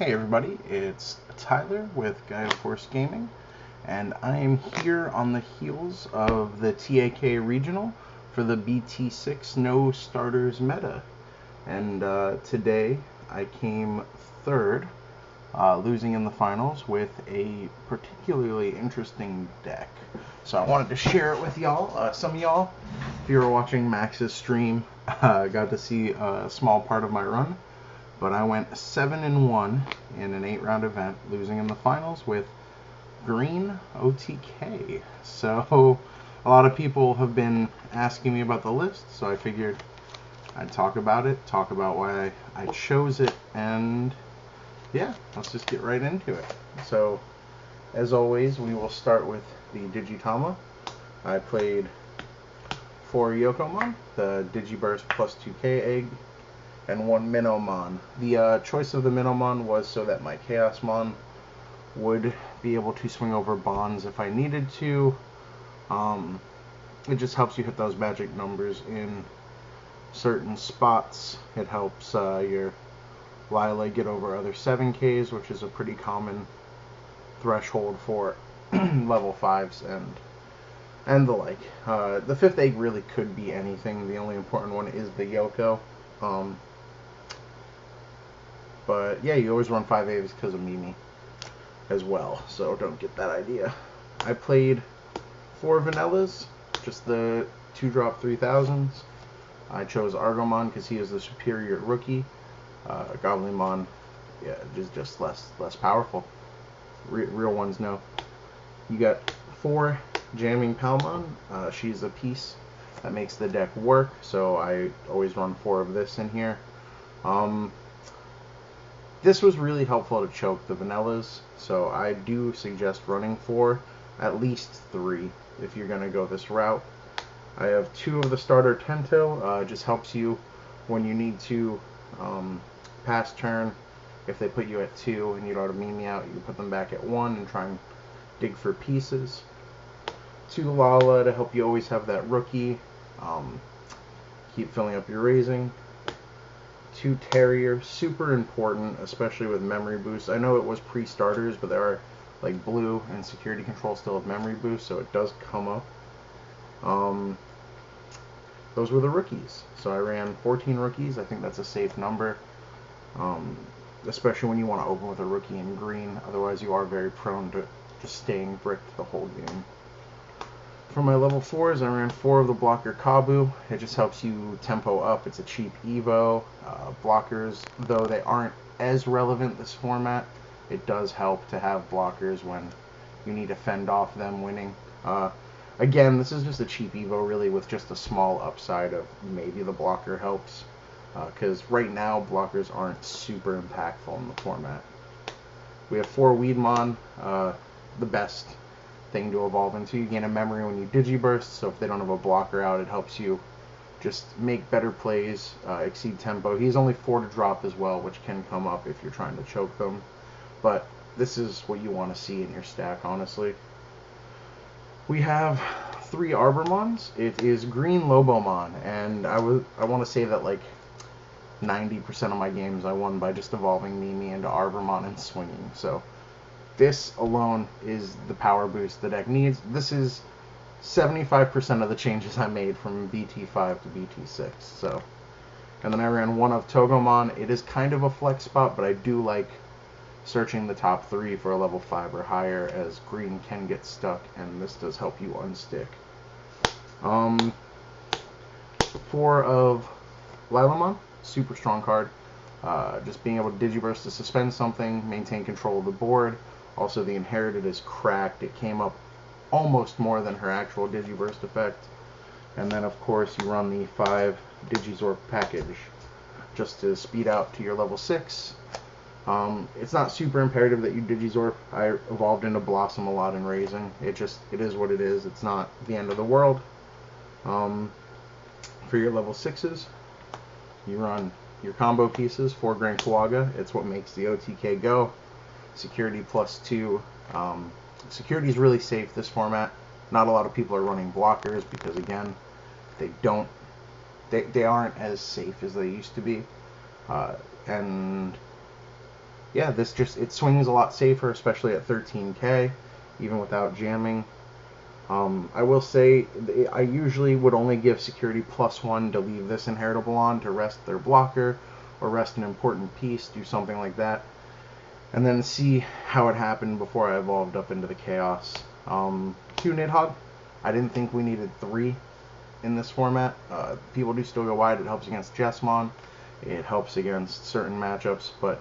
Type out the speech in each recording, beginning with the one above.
Hey everybody, it's Tyler with Gaia Force Gaming, and I am here on the heels of the TAK Regional for the BT6 No Starters meta. And today I came third, losing in the finals with a particularly interesting deck. So I wanted to share it with y'all. Some of y'all, if you were watching Max's stream, got to see a small part of my run. But I went 7-1 in an 8-round event, losing in the finals with green OTK. So a lot of people have been asking me about the list, so I figured I'd talk about it, talk about why I chose it, and yeah, let's just get right into it. So as always, we will start with the Digitama. I played 4 Yokomon, the Digiburst plus 2K egg, and 1 Minomon. The choice of the Minomon was so that my Chaosmon would be able to swing over bonds if I needed to. It just helps you hit those magic numbers in certain spots. It helps your Lila get over other 7Ks, which is a pretty common threshold for level 5s and the like. The 5th egg really could be anything. The only important one is the Yoko. But yeah, you always run 5 Aves because of Mimi as well, so don't get that idea. I played 4 Vanillas, just the 2-drop 3000s. I chose Argomon because he is the superior rookie. Goblinmon, yeah, just less powerful. Real ones know. You got 4 Jamming Palmon. She's a piece that makes the deck work, so I always run 4 of this in here. This was really helpful to choke the Vanillas, so I do suggest running 4, at least 3, if you're going to go this route. I have 2 of the starter Tento. Just helps you when you need to pass turn. If they put you at 2 and you don't have Mimi out, you can put them back at 1 and try and dig for pieces. 2 Lala to help you always have that rookie. Keep filling up your raising. 2 Terrier, super important, especially with memory boost. I know it was pre-starters, but there are like blue and security control still have memory boost, so it does come up. Those were the rookies. So I ran 14 rookies. I think that's a safe number, especially when you want to open with a rookie in green. Otherwise, you are very prone to just staying bricked the whole game. For my level 4s, I ran 4 of the blocker Kabu. It just helps you tempo up. It's a cheap Evo. Blockers, though they aren't as relevant this format, it does help to have blockers when you need to fend off them winning. Again, this is just a cheap Evo, really, with just a small upside of maybe the blocker helps. Because right now, blockers aren't super impactful in the format. We have 4 Weedmon, the best thing to evolve into. You gain a memory when you Digiburst, so if they don't have a blocker out, it helps you just make better plays, exceed tempo. He's only 4 to drop as well, which can come up if you're trying to choke them. But this is what you want to see in your stack, honestly. We have 3 Arbormons. It is Green Lobomon, and I want to say that like 90% of my games I won by just evolving Mimi into Arbormon and swinging. So this alone is the power boost the deck needs. This is 75% of the changes I made from BT5 to BT6. So, and then I ran 1 of Togomon. It is kind of a flex spot, but I do like searching the top 3 for a level 5 or higher, as green can get stuck, and this does help you unstick. 4 of Lilamon, super strong card. Just being able to Digiburst to suspend something, maintain control of the board. Also, the Inherited is cracked. It came up almost more than her actual Digiburst effect. And then, of course, you run the 5 Digizorp package just to speed out to your level 6. It's not super imperative that you Digizorp. I evolved into Blossom a lot in Raising. It is what it is. It's not the end of the world. For your level 6s, you run your combo pieces, 4 Grand Kawaga. It's what makes the OTK go. Security plus 2. Security is really safe this format. Not a lot of people are running blockers because, again, they aren't as safe as they used to be. And yeah, it swings a lot safer, especially at 13k, even without jamming. I will say I usually would only give security +1 to leave this inheritable on to rest their blocker or rest an important piece, do something like that, and then see how it happened before I evolved up into the chaos. 2 Nidhogg. I didn't think we needed 3 in this format. People do still go wide. It helps against Jessamon. It helps against certain matchups, but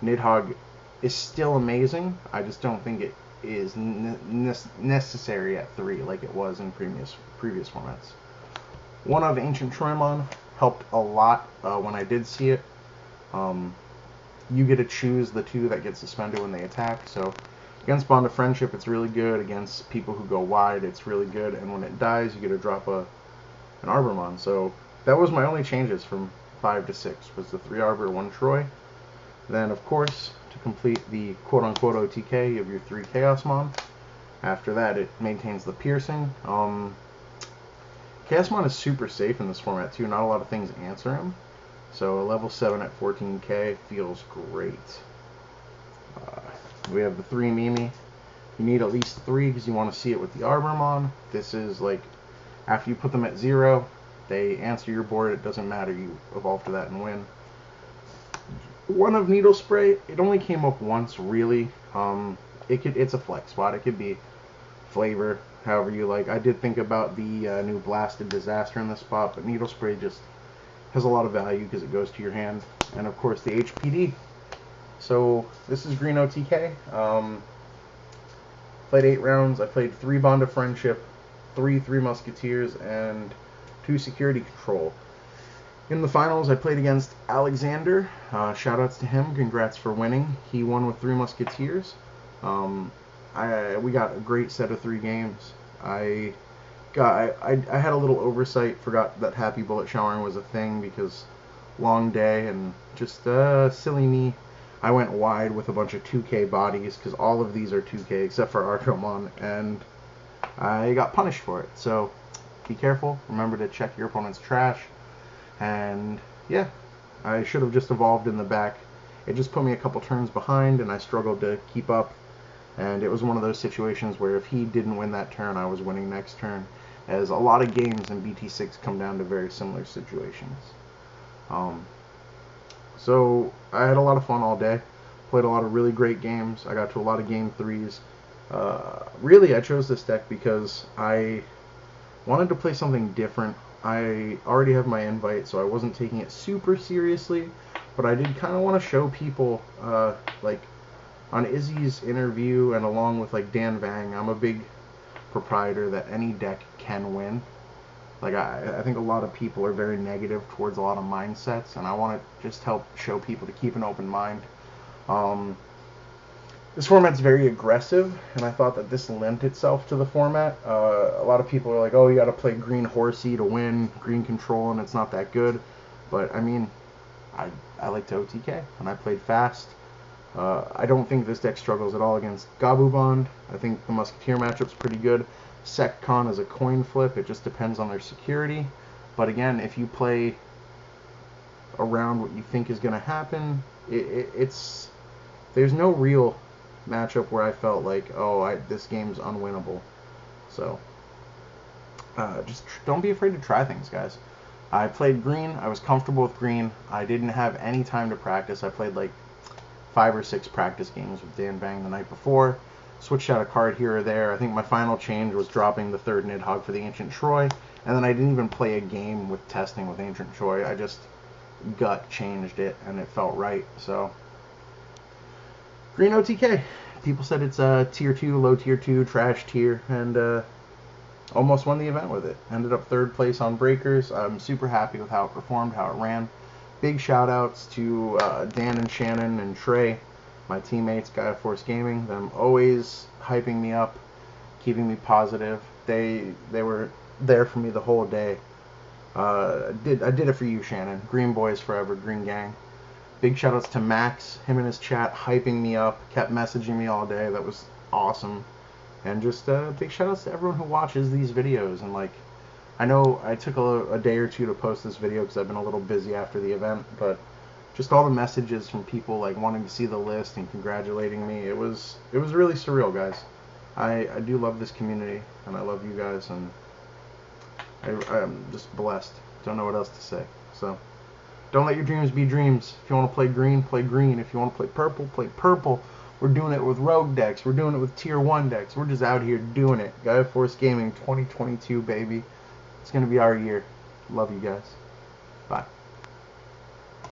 Nidhogg is still amazing. I just don't think it is necessary at 3 like it was in previous formats. One of Ancient Troymon helped a lot when I did see it. You get to choose the 2 that get suspended when they attack, so against Bond of Friendship it's really good. Against people who go wide it's really good, and when it dies you get to drop an Arbormon. So that was my only changes from 5 to 6, was the 3 Arbor, 1 Troy. Then of course, to complete the quote-unquote OTK, you have your 3 Chaosmon. After that, it maintains the piercing. Chaosmon is super safe in this format too. Not a lot of things answer him. So a level 7 at 14k feels great. We have the 3 Mimi. You need at least 3 because you want to see it with the Arbormon. This is like, after you put them at 0, they answer your board. It doesn't matter. You evolve to that and win. 1 of Needle Spray. It only came up once, really. It's a flex spot. It could be flavor, however you like. I did think about the new Blasted Disaster in this spot, but Needle Spray just has a lot of value because it goes to your hand. And of course the HPD. So this is Green OTK. Played 8 rounds. I played 3 Bond of Friendship, 3 Three Musketeers, and 2 Security Control. In the finals, I played against Alexander. Shoutouts to him. Congrats for winning. He won with 3 Musketeers. We got a great set of 3 games. I had a little oversight. Forgot that Happy Bullet Showering was a thing because long day and just silly me. I went wide with a bunch of 2K bodies because all of these are 2K except for Arcomon, and I got punished for it. So be careful. Remember to check your opponent's trash. And yeah, I should have just evolved in the back. It just put me a couple turns behind and I struggled to keep up, and it was one of those situations where if he didn't win that turn, I was winning next turn, as a lot of games in BT6 come down to very similar situations. So I had a lot of fun all day, played a lot of really great games. I got to a lot of game 3s. Really, I chose this deck because I wanted to play something different. I already have my invite, so I wasn't taking it super seriously, but I did kind of want to show people, like on Izzy's interview and along with like Dan Vang, I'm a big proprietor that any deck can win. Like I think a lot of people are very negative towards a lot of mindsets, and I want to just help show people to keep an open mind. This format's very aggressive, and I thought that this lent itself to the format. A lot of people are like, oh, you got to play green horsey to win, green control, and it's not that good. But, I mean, I like to OTK, and I played fast. I don't think this deck struggles at all against Gabubond. I think the Musketeer matchup's pretty good. SecCon is a coin flip. It just depends on their security. But, again, if you play around what you think is going to happen, there's no real matchup where I felt like, oh, this game's unwinnable. So just don't be afraid to try things, guys. I played green. I was comfortable with green. I didn't have any time to practice. I played like 5 or 6 practice games with Dan Bang the night before. Switched out a card here or there. I think my final change was dropping the 3rd Nidhogg for the Ancient Troy, and then I didn't even play a game with testing with Ancient Troy. I just gut changed it and it felt right. So Green OTK. People said it's a tier 2, low tier 2, trash tier, and almost won the event with it. Ended up 3rd place on Breakers. I'm super happy with how it performed, how it ran. Big shout outs to Dan and Shannon and Trey, my teammates, Gaia Force Gaming. Them always hyping me up, keeping me positive. They were there for me the whole day. I did it for you, Shannon. Green Boys forever, Green Gang. Big shoutouts to Max, him and his chat hyping me up, kept messaging me all day. That was awesome. And just big shoutouts to everyone who watches these videos. And like, I know I took a day or two to post this video because I've been a little busy after the event, but just all the messages from people like wanting to see the list and congratulating me. It was really surreal, guys. I do love this community, and I love you guys, and I'm just blessed. Don't know what else to say. So, don't let your dreams be dreams. If you want to play green, play green. If you want to play purple. We're doing it with rogue decks. We're doing it with tier 1 decks. We're just out here doing it. Gaia Force Gaming 2022, baby. It's going to be our year. Love you guys.